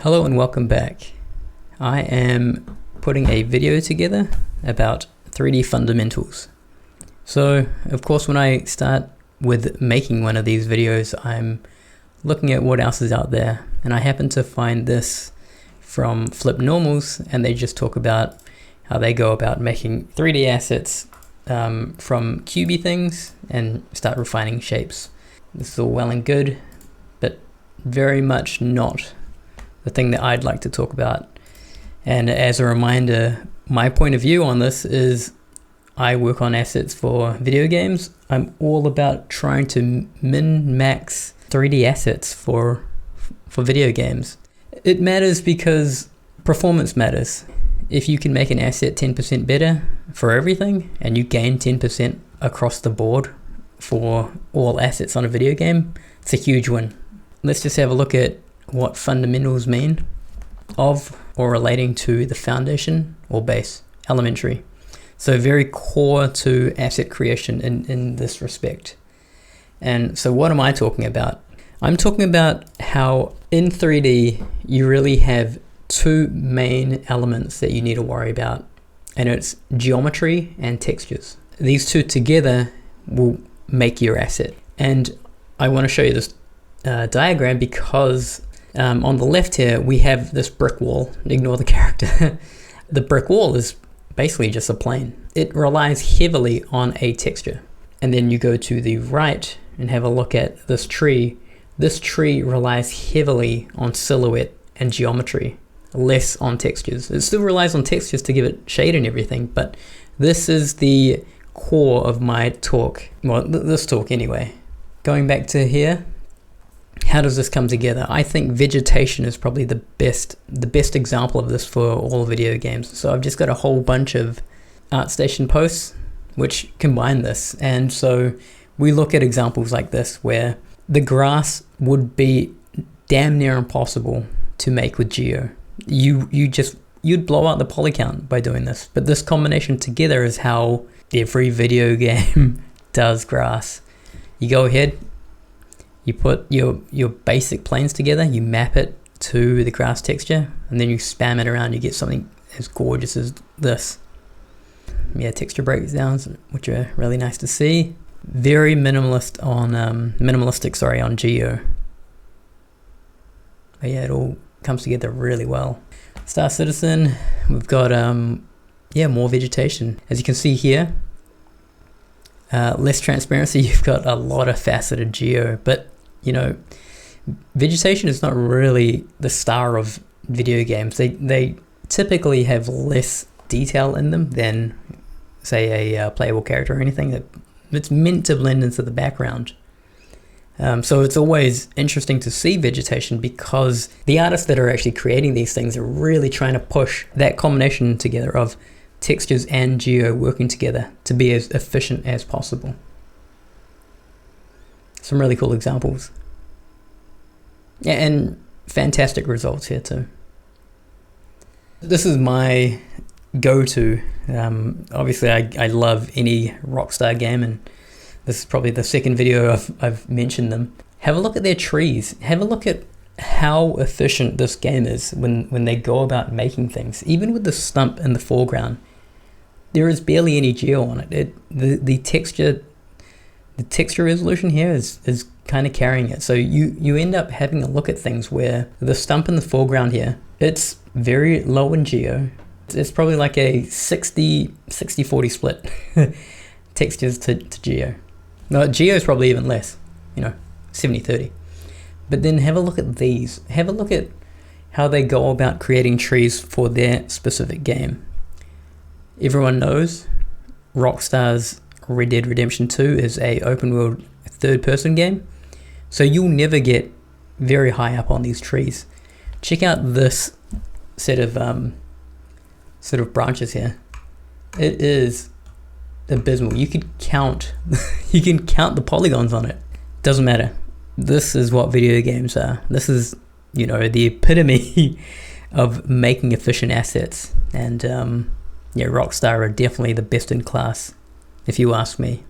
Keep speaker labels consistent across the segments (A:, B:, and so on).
A: Hello and welcome back. I am putting a video together about 3D fundamentals. So of course when I start with making one of these videos, I'm looking at what else is out there, and I happen to find this from Flip Normals, and they just talk about how they go about making 3D assets from cubey things and start refining shapes. This is all well and good, but very much not the thing that I'd like to talk about. And as a reminder, my point of view on this is I work on assets for video games. I'm all about trying to min-max 3D assets for video games. It matters because performance matters. If you can make an asset 10% better for everything and you gain 10% across the board for all assets on a video game, it's a huge win. Let's just have a look at what fundamentals mean of or relating to the foundation or base, elementary. So very core to asset creation in this respect. And so what am I talking about? I'm talking about how in 3D you really have two main elements that you need to worry about, and it's geometry and textures. These two together will make your asset. And I want to show you this diagram because on the left here we have this brick wall. Ignore the character. The brick wall is basically just a plane. It relies heavily on a texture. And then you go to the right and have a look at this tree. This tree relies heavily on silhouette and geometry, less on textures. It still relies on textures to give it shade and everything, but this is the core of my talk. Well, this talk anyway. Going back to here, how does this come together? I think vegetation is probably the best example of this for all video games. So I've just got a whole bunch of ArtStation posts which combine this. And so we look at examples like this where the grass would be damn near impossible to make with Geo. You'd blow out the poly count by doing this. But this combination together is how every video game does grass. You go ahead, you put your basic planes together, you map it to the grass texture, and then you spam it around, you get something as gorgeous as this. Yeah, texture breakdowns, which are really nice to see. Very minimalistic on Geo. But yeah, it all comes together really well. Star Citizen, we've got more vegetation. As you can see here, less transparency, you've got a lot of faceted Geo, but you know, vegetation is not really the star of video games. They typically have less detail in them than, say, a playable character or anything. It's meant to blend into the background. So it's always interesting to see vegetation because the artists that are actually creating these things are really trying to push that combination together of textures and Geo working together to be as efficient as possible. Some really cool examples. Yeah, and fantastic results here too. This is my go-to. Obviously I love any Rockstar game, and this is probably the second video I've mentioned them. Have a look at their trees. Have a look at how efficient this game is when they go about making things. Even with the stump in the foreground, there is barely any Geo on it. The texture resolution here is kind of carrying it. So you end up having a look at things where the stump in the foreground here, it's very low in Geo. It's probably like a 60-40 split textures to Geo. No, Geo is probably even less, 70-30. But then have a look at these. Have a look at how they go about creating trees for their specific game. Everyone knows Rockstar's Red Dead Redemption 2 is a open world third-person game, so you'll never get very high up on these trees. Check out this set of branches here. It is abysmal. You could count you can count the polygons on it. Doesn't matter. This is what video games are. This is the epitome of making efficient assets, and Rockstar are definitely the best in class, if you ask me.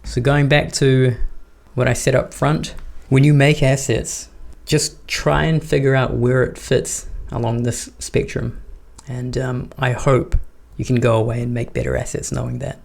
A: So going back to what I said up front, when you make assets, just try and figure out where it fits along this spectrum. And I hope you can go away and make better assets knowing that.